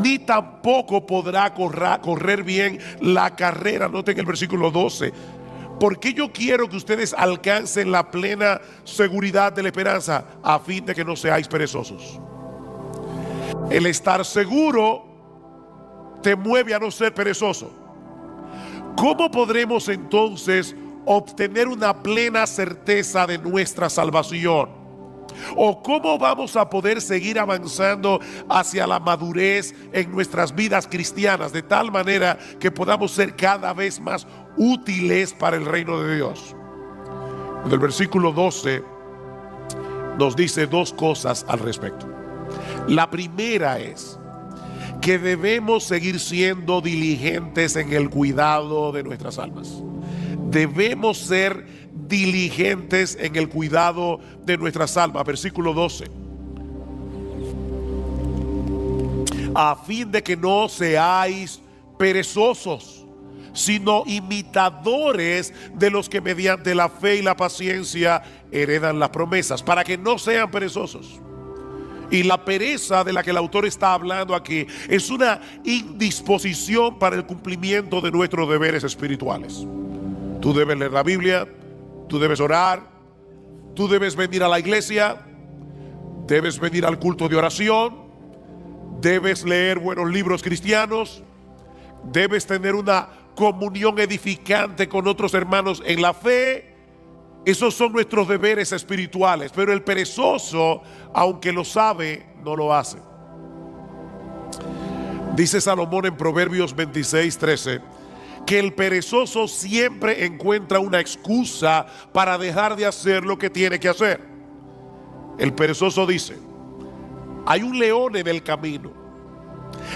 ni tampoco podrá correr bien la carrera. Noten el versículo 12. Porque yo quiero que ustedes alcancen la plena seguridad de la esperanza, a fin de que no seáis perezosos. El estar seguro te mueve a no ser perezoso. ¿Cómo podremos entonces obtener una plena certeza de nuestra salvación? ¿O cómo vamos a poder seguir avanzando hacia la madurez en nuestras vidas cristianas, de tal manera que podamos ser cada vez más útiles para el reino de Dios? En el versículo 12 nos dice dos cosas al respecto. La primera es que debemos seguir siendo diligentes en el cuidado de nuestras almas. Debemos ser diligentes en el cuidado de nuestras almas. Versículo 12. A fin de que no seáis perezosos, sino imitadores de los que mediante la fe y la paciencia heredan las promesas, para que no sean perezosos. Y la pereza de la que el autor está hablando aquí es una indisposición para el cumplimiento de nuestros deberes espirituales. Tú debes leer la Biblia, tú debes orar, tú debes venir a la iglesia, debes venir al culto de oración, debes leer buenos libros cristianos, debes tener una comunión edificante con otros hermanos en la fe. Esos son nuestros deberes espirituales, pero el perezoso, aunque lo sabe, no lo hace. Dice Salomón en Proverbios 26:13 que el perezoso siempre encuentra una excusa para dejar de hacer lo que tiene que hacer. El perezoso dice: hay un león en el camino,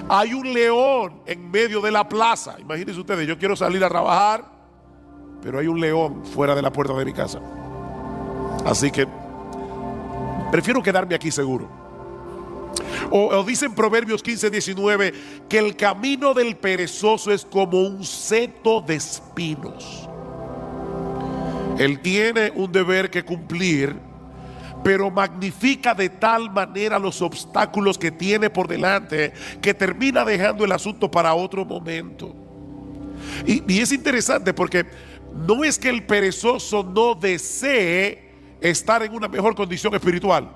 hay un león en medio de la plaza. Imagínense ustedes, yo quiero salir a trabajar, pero hay un león fuera de la puerta de mi casa. Así que prefiero quedarme aquí seguro. O dice en Proverbios 15:19 que el camino del perezoso es como un seto de espinos. Él tiene un deber que cumplir, pero magnifica de tal manera los obstáculos que tiene por delante que termina dejando el asunto para otro momento. Y es interesante porque no es que el perezoso no desee estar en una mejor condición espiritual.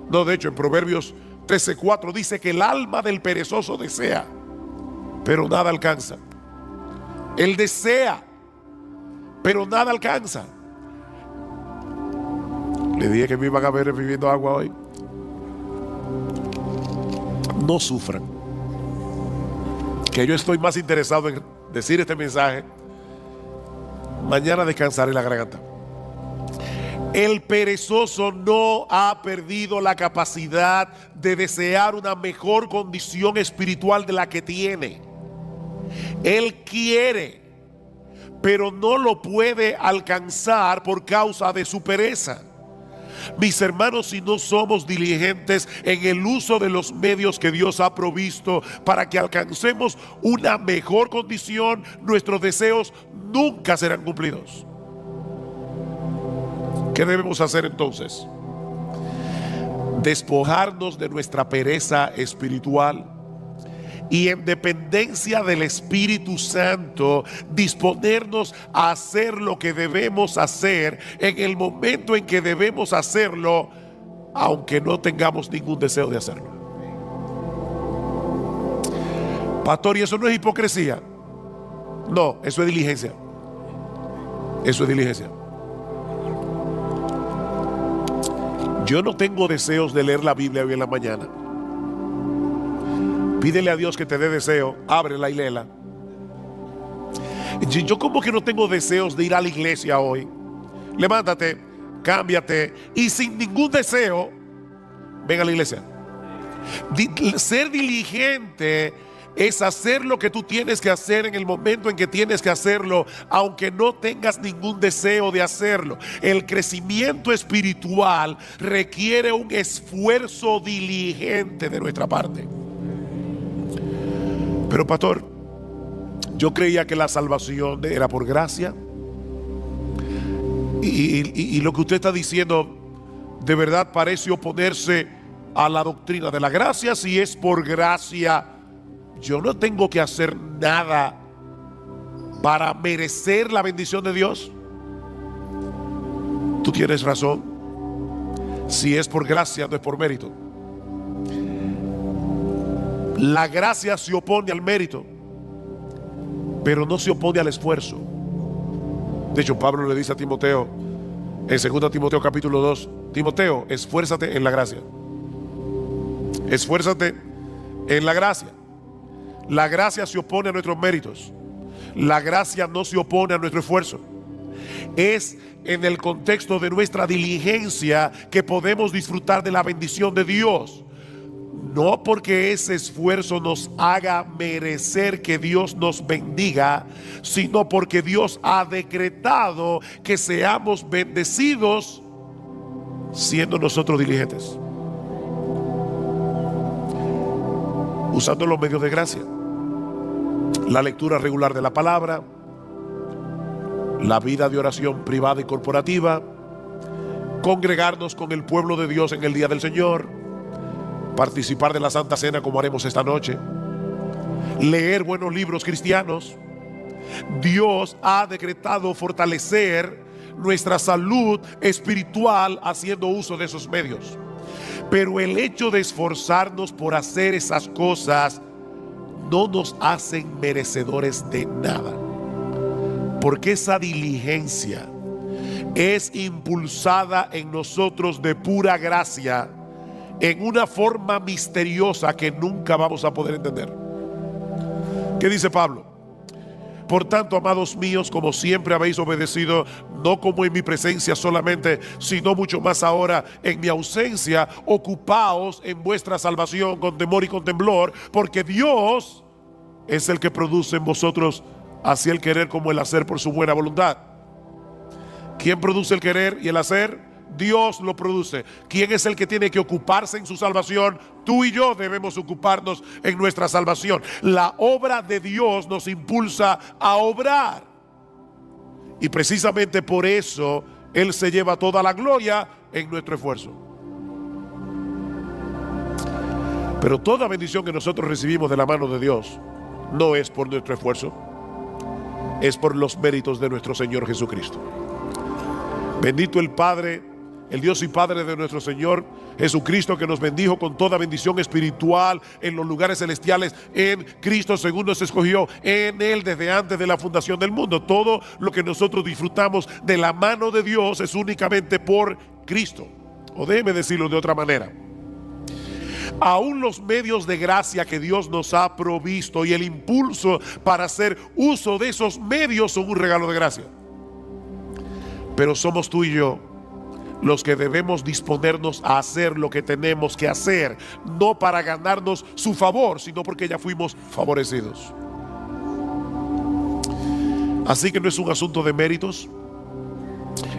No, de hecho en Proverbios 13:4 dice que el alma del perezoso desea, pero nada alcanza. Él desea, pero nada alcanza. Le dije que me iban a ver bebiendo agua hoy. No sufran, que yo estoy más interesado en decir este mensaje. Mañana descansaré la garganta. El perezoso no ha perdido la capacidad de desear una mejor condición espiritual de la que tiene. Él quiere, pero no lo puede alcanzar por causa de su pereza. Mis hermanos, si no somos diligentes en el uso de los medios que Dios ha provisto para que alcancemos una mejor condición, nuestros deseos nunca serán cumplidos. ¿Qué debemos hacer entonces? Despojarnos de nuestra pereza espiritual y en dependencia del Espíritu Santo disponernos a hacer lo que debemos hacer en el momento en que debemos hacerlo, aunque no tengamos ningún deseo de hacerlo. Pastor, ¿y eso no es hipocresía? No, eso es diligencia. Eso es diligencia. Yo no tengo deseos de leer la Biblia hoy en la mañana. Pídele a Dios que te dé deseo, ábrela y léela. Yo como que no tengo deseos de ir a la iglesia hoy. Levántate, cámbiate y sin ningún deseo, ven a la iglesia. Ser diligente es hacer lo que tú tienes que hacer en el momento en que tienes que hacerlo, aunque no tengas ningún deseo de hacerlo. El crecimiento espiritual requiere un esfuerzo diligente de nuestra parte. Pero pastor, yo creía que la salvación era por gracia. Y lo que usted está diciendo de verdad parece oponerse a la doctrina de la gracia. Si es por gracia, yo no tengo que hacer nada para merecer la bendición de Dios. Tú tienes razón. Si es por gracia, no es por mérito. La gracia se opone al mérito, pero no se opone al esfuerzo. De hecho, Pablo le dice a Timoteo en 2 Timoteo capítulo 2: Timoteo, esfuérzate en la gracia. Esfuérzate en la gracia. La gracia se opone a nuestros méritos. La gracia no se opone a nuestro esfuerzo. Es en el contexto de nuestra diligencia que podemos disfrutar de la bendición de Dios. No porque ese esfuerzo nos haga merecer que Dios nos bendiga, sino porque Dios ha decretado que seamos bendecidos siendo nosotros diligentes, usando los medios de gracia, la lectura regular de la palabra, la vida de oración privada y corporativa, congregarnos con el pueblo de Dios en el día del Señor, participar de la Santa Cena como haremos esta noche, leer buenos libros cristianos. Dios ha decretado fortalecer nuestra salud espiritual haciendo uso de esos medios. Pero el hecho de esforzarnos por hacer esas cosas no nos hacen merecedores de nada, porque esa diligencia es impulsada en nosotros de pura gracia, en una forma misteriosa que nunca vamos a poder entender. ¿Qué dice Pablo? Por tanto, amados míos, como siempre habéis obedecido, no como en mi presencia solamente, sino mucho más ahora en mi ausencia, ocupaos en vuestra salvación con temor y con temblor, porque Dios es el que produce en vosotros así el querer como el hacer por su buena voluntad. ¿Quién produce el querer y el hacer? Dios lo produce. ¿Quién es el que tiene que ocuparse en su salvación? Tú y yo debemos ocuparnos en nuestra salvación. La obra de Dios nos impulsa a obrar. Y precisamente por eso Él se lleva toda la gloria en nuestro esfuerzo. Pero toda bendición que nosotros recibimos de la mano de Dios no es por nuestro esfuerzo, es por los méritos de nuestro Señor Jesucristo. Bendito el Padre, el Dios y Padre de nuestro Señor Jesucristo, que nos bendijo con toda bendición espiritual en los lugares celestiales en Cristo, según nos escogió en Él desde antes de la fundación del mundo. Todo lo que nosotros disfrutamos de la mano de Dios es únicamente por Cristo. O déjeme decirlo de otra manera: aún los medios de gracia que Dios nos ha provisto y el impulso para hacer uso de esos medios son un regalo de gracia. Pero somos tú y yo los que debemos disponernos a hacer lo que tenemos que hacer, no para ganarnos su favor, sino porque ya fuimos favorecidos. Así que no es un asunto de méritos,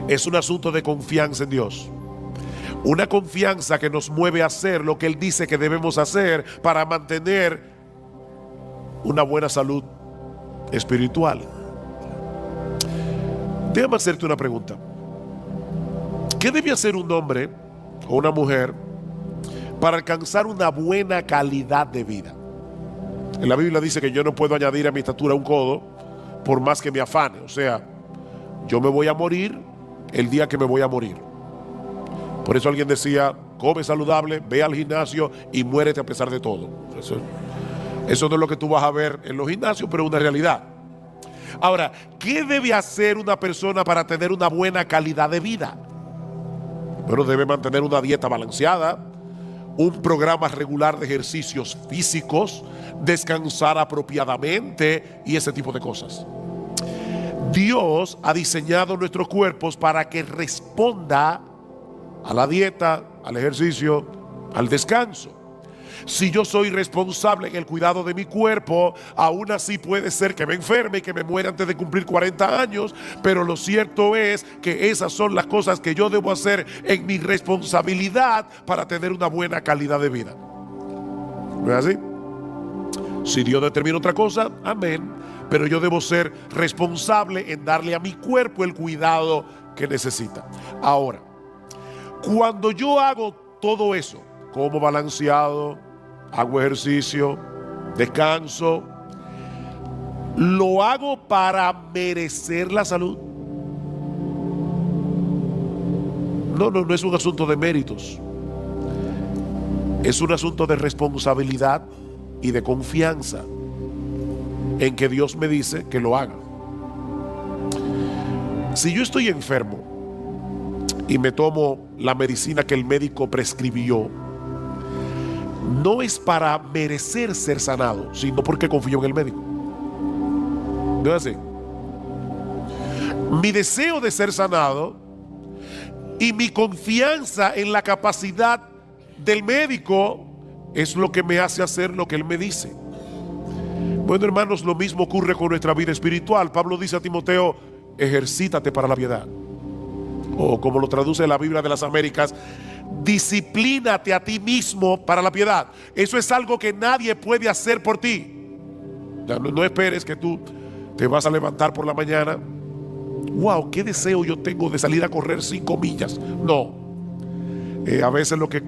es un asunto de confianza en Dios. Una confianza que nos mueve a hacer lo que Él dice que debemos hacer para mantener una buena salud espiritual. Déjame hacerte una pregunta. ¿Qué debe hacer un hombre o una mujer para alcanzar una buena calidad de vida? En la Biblia dice que yo no puedo añadir a mi estatura un codo por más que me afane. O sea, yo me voy a morir el día que me voy a morir. Por eso alguien decía: come saludable, ve al gimnasio y muérete a pesar de todo. Eso no es lo que tú vas a ver en los gimnasios, pero es una realidad. Ahora, ¿qué debe hacer una persona para tener una buena calidad de vida? Bueno, debe mantener una dieta balanceada, un programa regular de ejercicios físicos, descansar apropiadamente y ese tipo de cosas. Dios ha diseñado nuestros cuerpos para que responda a la dieta, al ejercicio, al descanso. Si yo soy responsable en el cuidado de mi cuerpo, aún así puede ser que me enferme y que me muera antes de cumplir 40 años, pero lo cierto es que esas son las cosas que yo debo hacer en mi responsabilidad para tener una buena calidad de vida. ¿No es así? Si Dios determina otra cosa, amén, pero yo debo ser responsable en darle a mi cuerpo el cuidado que necesita. Ahora, cuando yo hago todo eso, como balanceado, hago ejercicio, descanso, ¿lo hago para merecer la salud? No es un asunto de méritos. Es un asunto de responsabilidad y de confianza en que Dios me dice que lo haga. Si yo estoy enfermo y me tomo la medicina que el médico prescribió, no es para merecer ser sanado, sino porque confío en el médico. ¿No es así? mi deseo de ser sanado y mi confianza en la capacidad del médico es lo que me hace hacer lo que él me dice. Bueno, hermanos, lo mismo ocurre con nuestra vida espiritual. Pablo dice a Timoteo: ejercítate para la piedad. O como lo traduce la Biblia de las Américas, disciplínate a ti mismo para la piedad. Eso es algo que nadie puede hacer por ti. No esperes que tú te vas a levantar por la mañana. Wow, qué deseo yo tengo de salir a correr 5 millas. No. A veces los que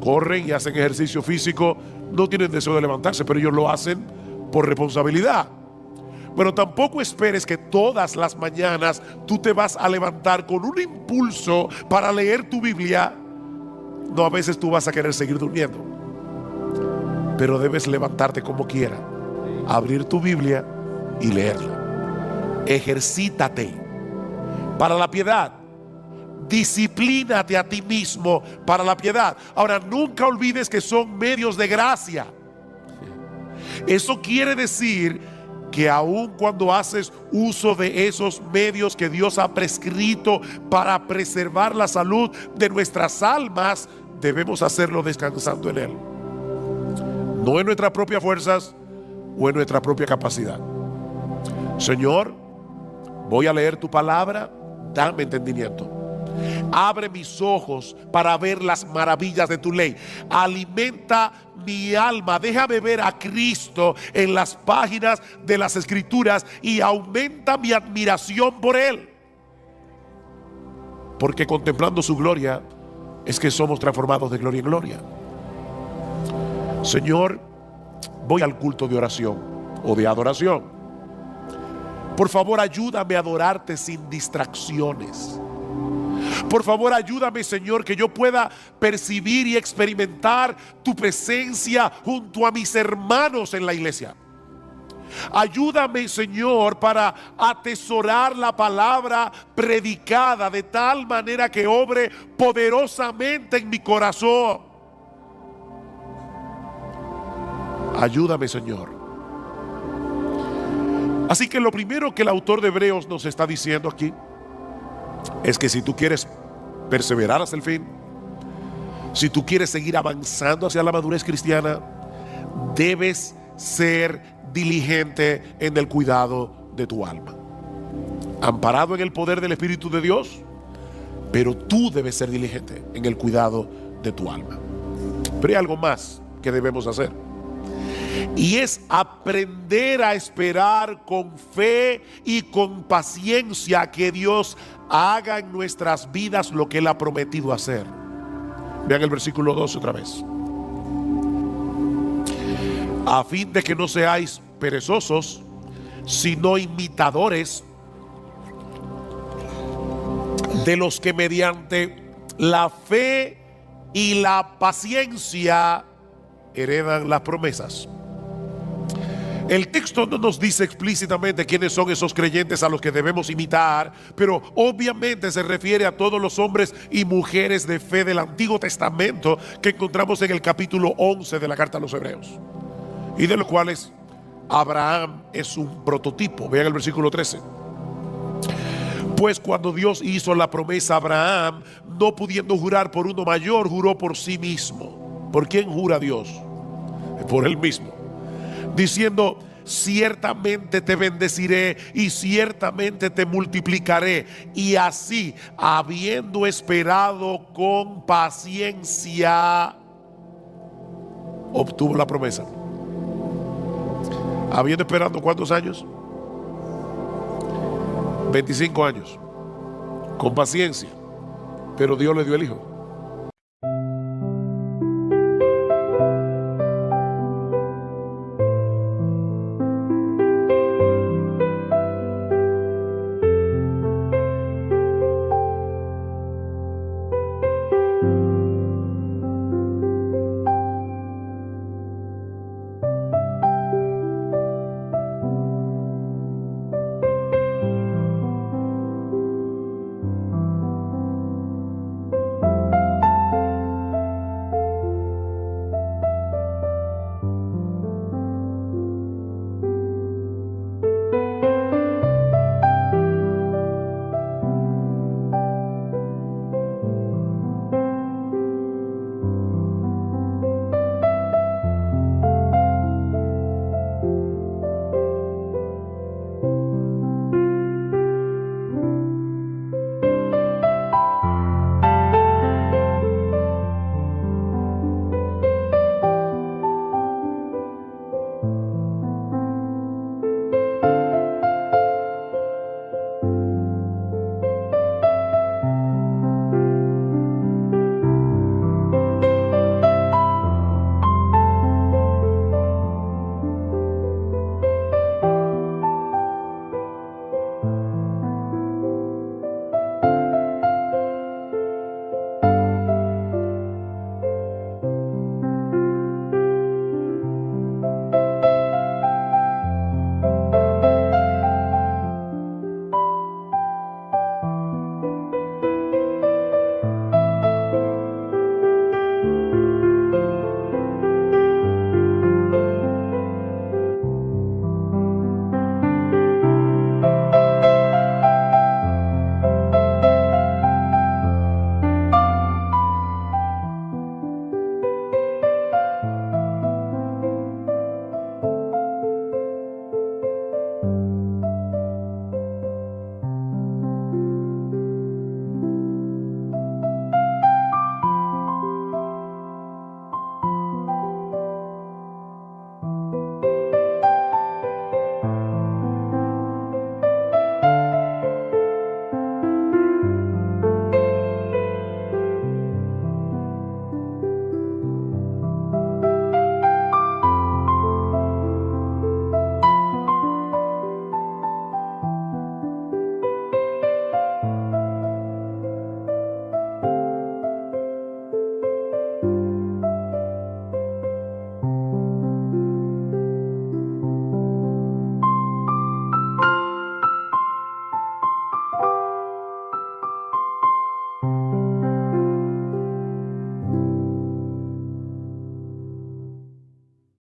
corren y hacen ejercicio físico no tienen deseo de levantarse, pero ellos lo hacen por responsabilidad. Pero tampoco esperes que todas las mañanas tú te vas a levantar con un impulso para leer tu Biblia. No, a veces tú vas a querer seguir durmiendo, pero debes levantarte como quiera, abrir tu Biblia y leerla. Ejercítate para la piedad. Disciplínate a ti mismo para la piedad. Ahora, nunca olvides que son medios de gracia. Eso quiere decir que aun cuando haces uso de esos medios que Dios ha prescrito para preservar la salud de nuestras almas, debemos hacerlo descansando en Él, no en nuestras propias fuerzas o en nuestra propia capacidad. Señor, voy a leer tu palabra, dame entendimiento. Abre mis ojos para ver las maravillas de tu ley. Alimenta mi alma. Déjame ver a Cristo en las páginas de las Escrituras y aumenta mi admiración por Él. Porque contemplando su gloria es que somos transformados de gloria en gloria. Señor, voy al culto de oración o de adoración. Por favor, ayúdame a adorarte sin distracciones. Por favor, ayúdame, Señor, que yo pueda percibir y experimentar tu presencia junto a mis hermanos en la iglesia. Ayúdame, Señor, para atesorar la palabra predicada de tal manera que obre poderosamente en mi corazón. Ayúdame, Señor. Así que lo primero que el autor de Hebreos nos está diciendo aquí es que si tú quieres perseverar hasta el fin, si tú quieres seguir avanzando hacia la madurez cristiana, debes ser diligente en el cuidado de tu alma, amparado en el poder del Espíritu de Dios, pero tú debes ser diligente en el cuidado de tu alma. Pero hay algo más que debemos hacer, y es aprender a esperar con fe y con paciencia que Dios haga en nuestras vidas lo que Él ha prometido hacer. Vean el versículo 12 otra vez. A fin de que no seáis perezosos, sino imitadores de los que mediante la fe y la paciencia heredan las promesas. El texto no nos dice explícitamente quiénes son esos creyentes a los que debemos imitar, pero obviamente se refiere a todos los hombres y mujeres de fe del Antiguo Testamento que encontramos en el capítulo 11 de la carta a los Hebreos, y de los cuales Abraham es un prototipo. Vean el versículo 13. Pues cuando Dios hizo la promesa a Abraham, no pudiendo jurar por uno mayor, juró por sí mismo. ¿Por quién jura Dios? Por Él mismo, diciendo: ciertamente te bendeciré y ciertamente te multiplicaré. Y así, habiendo esperado con paciencia, obtuvo la promesa. Habiendo esperado ¿cuántos años? 25 años, con paciencia, pero Dios le dio el hijo.